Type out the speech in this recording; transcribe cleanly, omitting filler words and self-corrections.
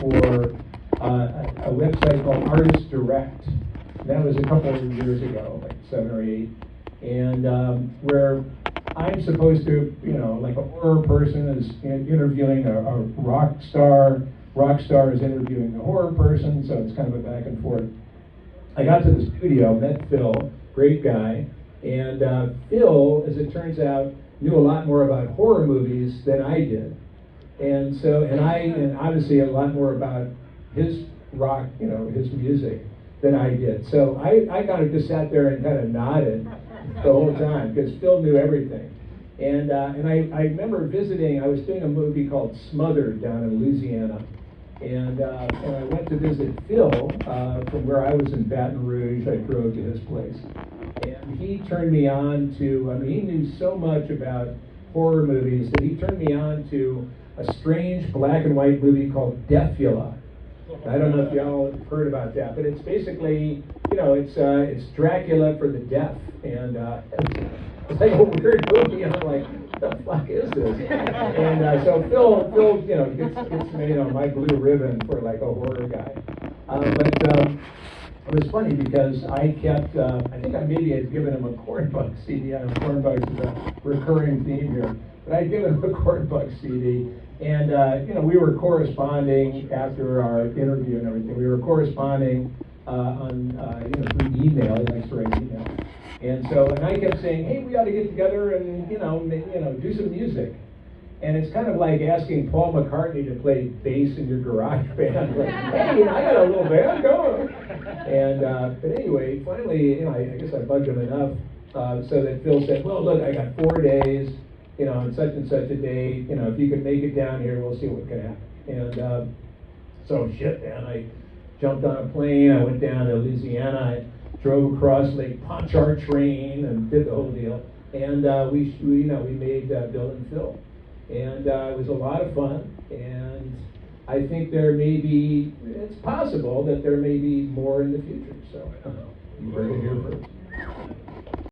for a website called Artist Direct. That was a couple of years ago, like 7 or 8, and where I'm supposed to, like a horror person is interviewing a rock star is interviewing a horror person, so it's kind of a back and forth. I got to the studio, met Phil, great guy, and Phil, as it turns out, knew a lot more about horror movies than I did. And so, and obviously a lot more about his rock, his music than I did. So I kind of just sat there and kind of nodded the whole time because Phil knew everything. And I remember visiting, I was doing a movie called Smothered down in Louisiana. And I went to visit Phil from where I was in Baton Rouge. I drove to his place. And he turned me on to, he knew so much about horror movies that he turned me on to a strange black and white movie called Deathula. I don't know if y'all have heard about that, but it's basically, it's Dracula for the deaf. And it's like a weird movie, and I'm like, what the fuck is this? And so Phil, gets me, my blue ribbon for like a horror guy. But it was funny because I kept, I think I maybe had given him a Cornbug CD. I know Cornbugs is a recurring theme here. But I'd given him a Cornbug CD. And, we were corresponding after our interview and everything. We were corresponding on, through email. He likes to write email. And so, and I kept saying, hey, we ought to get together and, do some music. And it's kind of like asking Paul McCartney to play bass in your garage band. Like, hey, I got a little band going. And, but anyway, finally, I guess I bugged him enough so that Phil said, well, look, I got 4 days, on such and such a date, if you can make it down here, we'll see what can happen. And so shit, man, I jumped on a plane, I went down to Louisiana, I drove across Lake Pontchartrain and did the whole deal. And we made Bill and Phil. And it was a lot of fun, and I think it's possible that there may be more in the future. So you heard it here first.